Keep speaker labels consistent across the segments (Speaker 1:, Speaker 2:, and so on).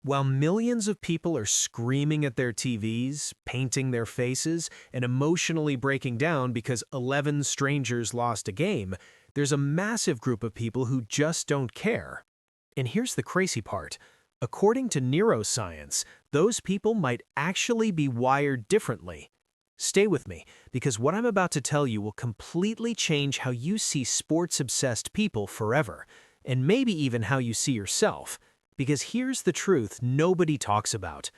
Speaker 1: While millions of people are screaming at their TVs, painting their faces, and emotionally breaking down because 11 strangers lost a game, there's a massive group of people who just don't care. And here's the crazy part. According to neuroscience, those people might actually be wired differently. Stay with me, because what I'm about to tell you will completely change how you see sports-obsessed people forever, and maybe even how you see yourself. Because here's the truth nobody talks about.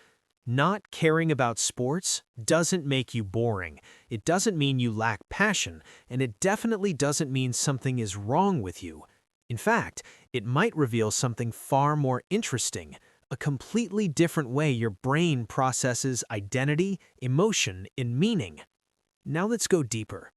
Speaker 1: Not caring about sports doesn't make you boring. It doesn't mean you lack passion, and it definitely doesn't mean something is wrong with you. In fact, it might reveal something far more interesting, a completely different way your brain processes identity, emotion, and meaning. Now let's go deeper.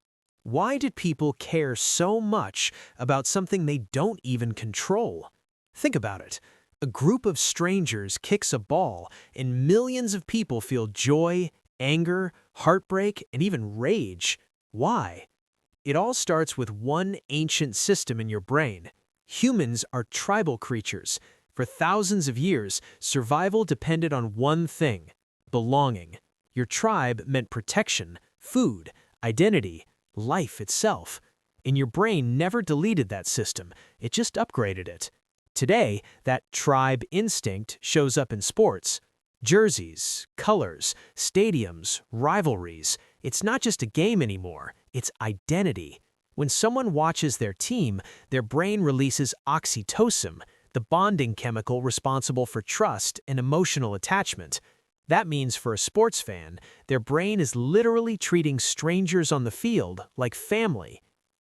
Speaker 1: Why did people care so much about something they don't even control? Think about it. A group of strangers kicks a ball, and millions of people feel joy, anger, heartbreak, and even rage. Why? It all starts with one ancient system in your brain. Humans are tribal creatures. For thousands of years, survival depended on one thing: belonging. Your tribe meant protection, food, identity, life itself. And your brain never deleted that system, it just upgraded it. Today, that tribe instinct shows up in sports. Jerseys, colors, stadiums, rivalries. It's not just a game anymore, it's identity. When someone watches their team, their brain releases oxytocin, the bonding chemical responsible for trust and emotional attachment. That means for a sports fan, their brain is literally treating strangers on the field like family.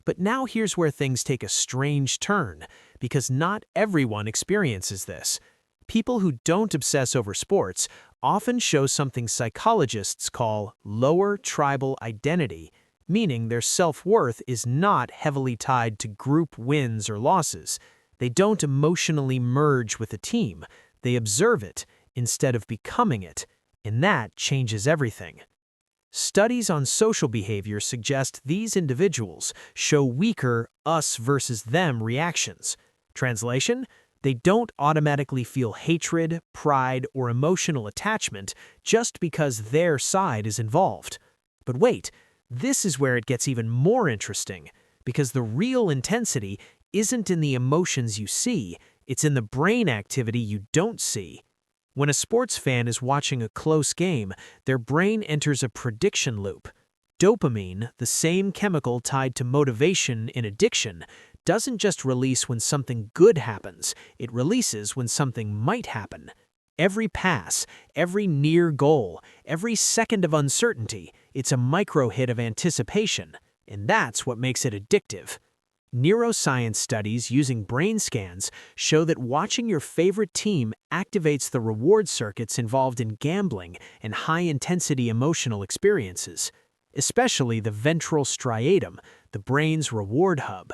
Speaker 1: But now here's where things take a strange turn, because not everyone experiences this. People who don't obsess over sports often show something psychologists call lower tribal identity, meaning their self-worth is not heavily tied to group wins or losses. They don't emotionally merge with a team, they observe it instead of becoming it, and that changes everything. Studies on social behavior suggest these individuals show weaker us versus them reactions. Translation: they don't automatically feel hatred, pride, or emotional attachment just because their side is involved. But wait, this is where it gets even more interesting, because the real intensity isn't in the emotions you see, it's in the brain activity you don't see. When a sports fan is watching a close game, their brain enters a prediction loop. Dopamine, the same chemical tied to motivation and addiction, doesn't just release when something good happens, it releases when something might happen. Every pass, every near goal, every second of uncertainty, it's a micro hit of anticipation, and that's what makes it addictive. Neuroscience studies using brain scans show that watching your favorite team activates the reward circuits involved in gambling and high-intensity emotional experiences, especially the ventral striatum, the brain's reward hub.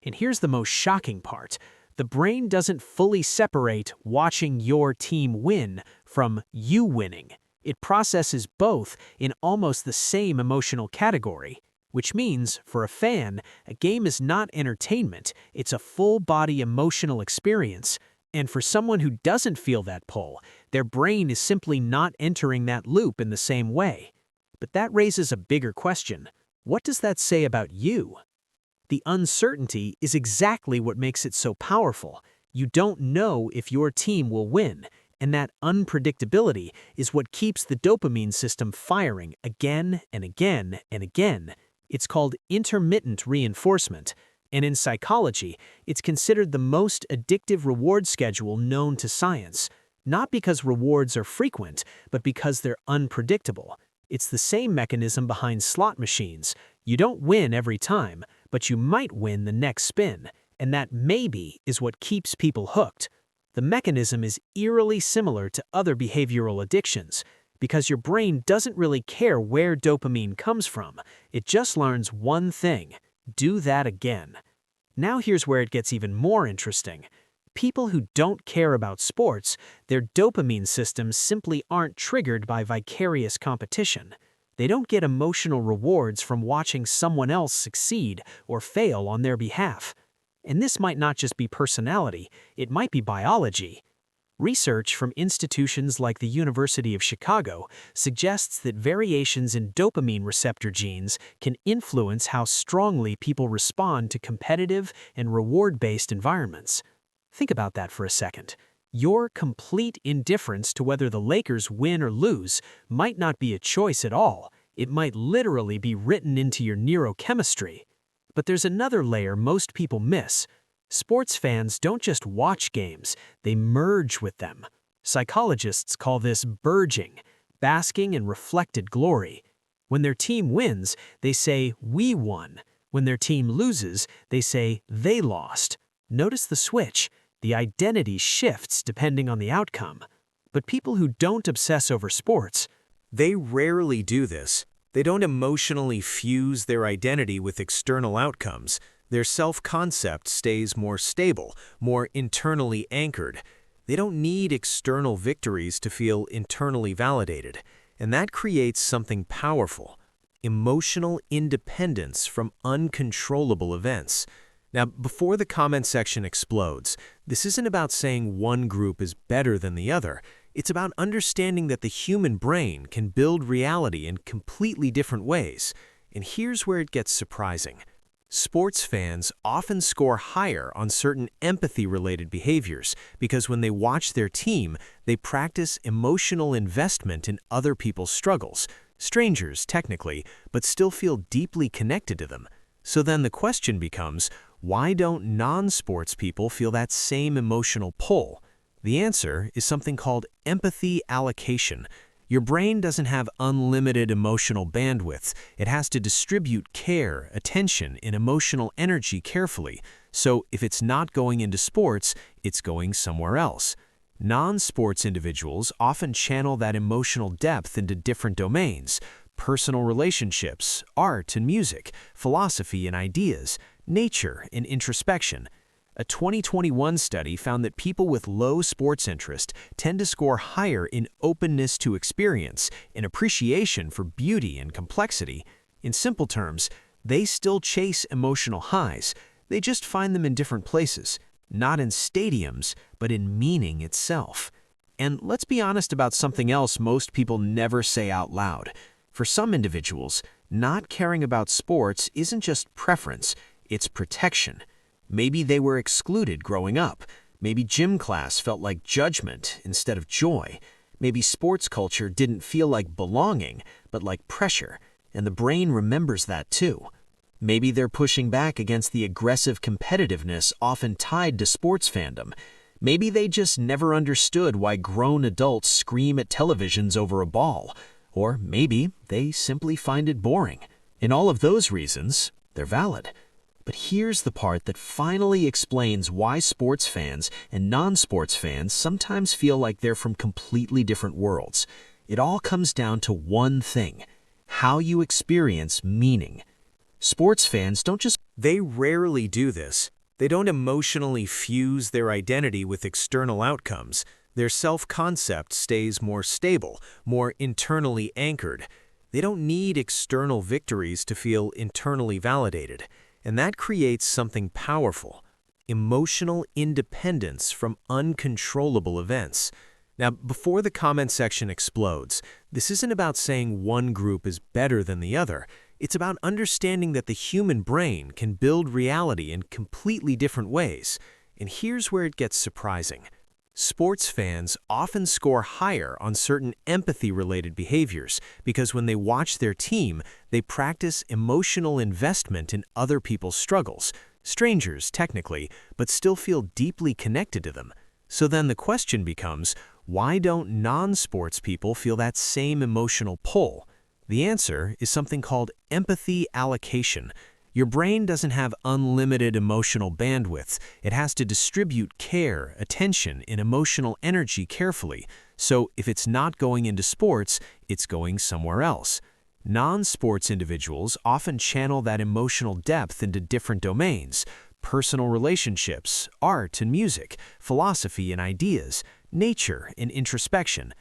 Speaker 1: And here's the most shocking part. The brain doesn't fully separate watching your team win from you winning. It processes both in almost the same emotional category. Which means, for a fan, a game is not entertainment, it's a full-body emotional experience. And for someone who doesn't feel that pull, their brain is simply not entering that loop in the same way. But that raises a bigger question. What does that say about you? The uncertainty is exactly what makes it so powerful. You don't know if your team will win, and that unpredictability is what keeps the dopamine system firing again and again and again. It's called intermittent reinforcement, and in psychology, it's considered the most addictive reward schedule known to science, not because rewards are frequent, but because they're unpredictable. It's the same mechanism behind slot machines. You don't win every time, but you might win the next spin, and that maybe is what keeps people hooked. The mechanism is eerily similar to other behavioral addictions, because your brain doesn't really care where dopamine comes from. It just learns one thing: do that again. Now here's where it gets even more interesting. People who don't care about sports, their dopamine systems simply aren't triggered by vicarious competition. They don't get emotional rewards from watching someone else succeed or fail on their behalf. And this might not just be personality, it might be biology.
Speaker 2: Research from institutions like the University of Chicago suggests that variations in dopamine receptor genes can influence how strongly people respond to competitive and reward-based environments. Think about that for a second. Your complete indifference to whether the Lakers win or lose might not be a choice at all. It might literally be written into your neurochemistry. But there's another layer most people miss. Sports fans don't just watch games, they merge with them. Psychologists call this burgeoning, basking in reflected glory. When their team wins, they say, "We won." When their team loses, they say, "They lost." Notice the switch. The identity shifts depending on the outcome. But people who don't obsess over sports,
Speaker 1: They rarely do this. They don't emotionally fuse their identity with external outcomes. Their self-concept stays more stable, more internally anchored. They don't need external victories to feel internally validated. And that creates something powerful: emotional independence from uncontrollable events. Now, before the comment section explodes, this isn't about saying one group is better than the other. It's about understanding that the human brain can build reality in completely different ways. And here's where it gets surprising. Sports fans often score higher on certain empathy-related behaviors because when they watch their team, they practice emotional investment in other people's struggles. Strangers, technically, but still feel deeply connected to them. So then the question becomes, why don't non-sports people feel that same emotional pull? The answer is something called empathy allocation. Your brain doesn't have unlimited emotional bandwidth. It has to distribute care, attention, and emotional energy carefully. So if it's not going into sports, it's going somewhere else. Non-sports individuals often channel that emotional depth into different domains: personal relationships, art and music, philosophy and ideas, nature and introspection. A 2021 study found that people with low sports interest tend to score higher in openness to experience and appreciation for beauty and complexity. In simple terms, they still chase emotional highs. They just find them in different places, not in stadiums, but in meaning itself. And let's be honest about something else most people never say out loud. For some individuals, not caring about sports isn't just preference, it's protection. Maybe they were excluded growing up. Maybe gym class felt like judgment instead of joy. Maybe sports culture didn't feel like belonging, but like pressure, and the brain remembers that too. Maybe they're pushing back against the aggressive competitiveness often tied to sports fandom. Maybe they just never understood why grown adults scream at televisions over a ball. Or maybe they simply find it boring. And all of those reasons, they're valid. But here's the part that finally explains why sports fans and non-sports fans sometimes feel like they're from completely different worlds. It all comes down to one thing: how you experience meaning. Sports fans don't just They rarely do this. They don't emotionally fuse their identity with external outcomes. Their self-concept stays more stable, more internally anchored. They don't need external victories to feel internally validated. And that creates something powerful: emotional independence from uncontrollable events. Now, before the comment section explodes, this isn't about saying one group is better than the other. It's about understanding that the human brain can build reality in completely different ways. And here's where it gets surprising. Sports fans often score higher on certain empathy-related behaviors because when they watch their team, they practice emotional investment in other people's struggles. Strangers, technically, but still feel deeply connected to them. So then the question becomes, why don't non-sports people feel that same emotional pull? The answer is something called empathy allocation. Your brain doesn't have unlimited emotional bandwidth. It has to distribute care, attention, and emotional energy carefully. So if it's not going into sports, it's going somewhere else. Non-sports individuals often channel that emotional depth into different domains: personal relationships, art and music, philosophy and ideas, nature and introspection.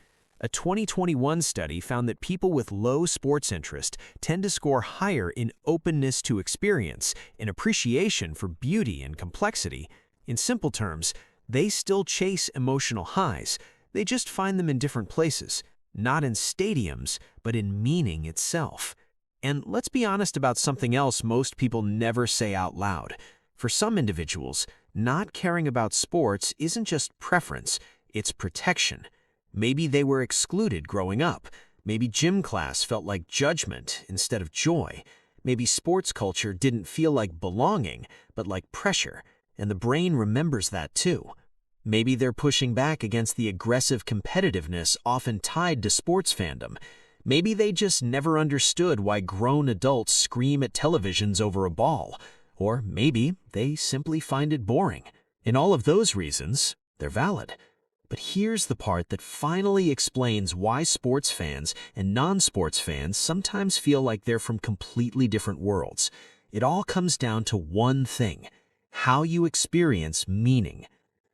Speaker 1: A 2021 study found that people with low sports interest tend to score higher in openness to experience and appreciation for beauty and complexity. In simple terms, They still chase emotional highs. They just find them in different places, not in stadiums, but in meaning itself. And let's be honest about something else most people never say out loud. For some individuals, not caring about sports isn't just preference, it's protection. Maybe they were excluded growing up. Maybe gym class felt like judgment instead of joy. Maybe sports culture didn't feel like belonging, but like pressure, and the brain remembers that too. Maybe they're pushing back against the aggressive competitiveness often tied to sports fandom. Maybe they just never understood why grown adults scream at televisions over a ball. Or maybe they simply find it boring. And all of those reasons, they're valid. But here's the part that finally explains why sports fans and non-sports fans sometimes feel like they're from completely different worlds. It all comes down to one thing: how you experience meaning.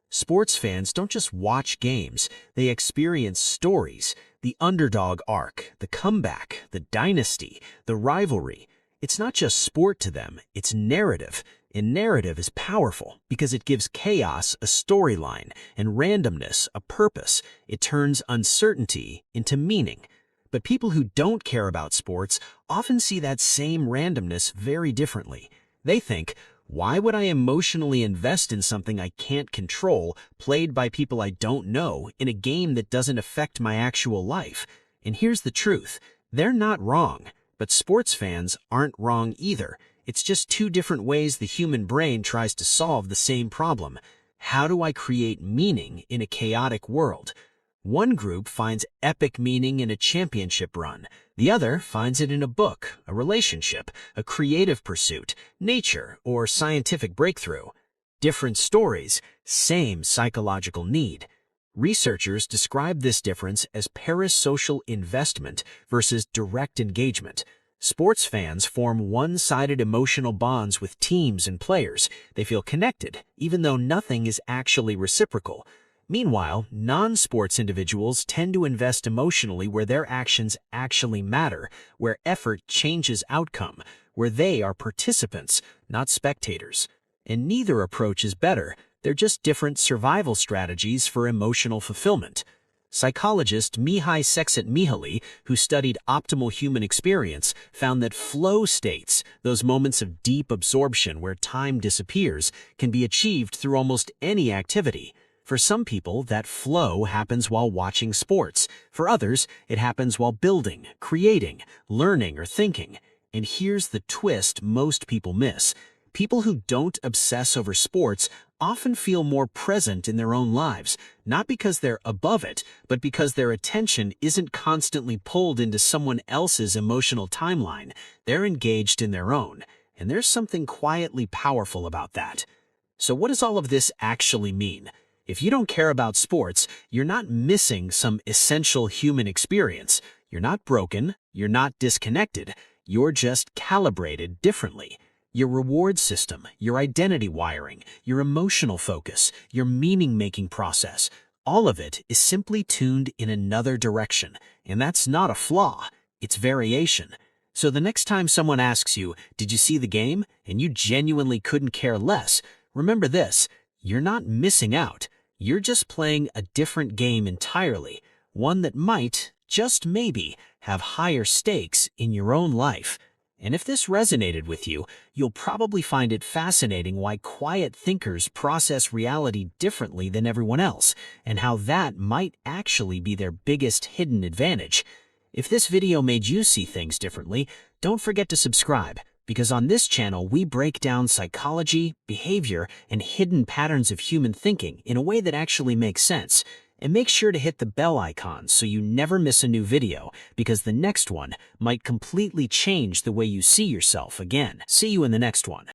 Speaker 1: Sports fans don't just watch games, they experience stories, the underdog arc, the comeback, the dynasty, the rivalry. It's not just sport to them, it's narrative. And narrative is powerful because it gives chaos a storyline and randomness a purpose. It turns uncertainty into meaning. But people who don't care about sports often see that same randomness very differently. They think, why would I emotionally invest in something I can't control, played by people I don't know, in a game that doesn't affect my actual life? And here's the truth: they're not wrong, but sports fans aren't wrong either. It's just two different ways the human brain tries to solve the same problem. How do I create meaning in a chaotic world? One group finds epic meaning in a championship run. The other finds it in a book, a relationship, a creative pursuit, nature, or scientific breakthrough. Different stories, same psychological need. Researchers describe this difference as parasocial investment versus direct engagement. Sports fans form one-sided emotional bonds with teams and players. They feel connected, even though nothing is actually reciprocal. Meanwhile, non-sports individuals tend to invest emotionally where their actions actually matter, where effort changes outcome, where they are participants, not spectators. And neither approach is better. They're just different survival strategies for emotional fulfillment. Psychologist Mihai Csikszentmihalyi, who studied optimal human experience, found that flow states, those moments of deep absorption where time disappears, can be achieved through almost any activity. For some people, that flow happens while watching sports. For others, it happens while building, creating, learning, or thinking. And here's the twist most people miss. People who don't obsess over sports often feel more present in their own lives, not because they're above it, but because their attention isn't constantly pulled into someone else's emotional timeline. They're engaged in their own, and there's something quietly powerful about that. So what does all of this actually mean? If you don't care about sports, you're not missing some essential human experience. You're not broken, you're not disconnected, you're just calibrated differently. Your reward system, your identity wiring, your emotional focus, your meaning-making process, all of it is simply tuned in another direction. And that's not a flaw, it's variation. So the next time someone asks you, "Did you see the game?" and you genuinely couldn't care less, remember this: you're not missing out. You're just playing a different game entirely, one that might, just maybe, have higher stakes in your own life. And if this resonated with you, you'll probably find it fascinating why quiet thinkers process reality differently than everyone else, and how that might actually be their biggest hidden advantage. If this video made you see things differently, don't forget to subscribe, because on this channel we break down psychology, behavior, and hidden patterns of human thinking in a way that actually makes sense. And make sure to hit the bell icon so you never miss a new video, because the next one might completely change the way you see yourself again. See you in the next one.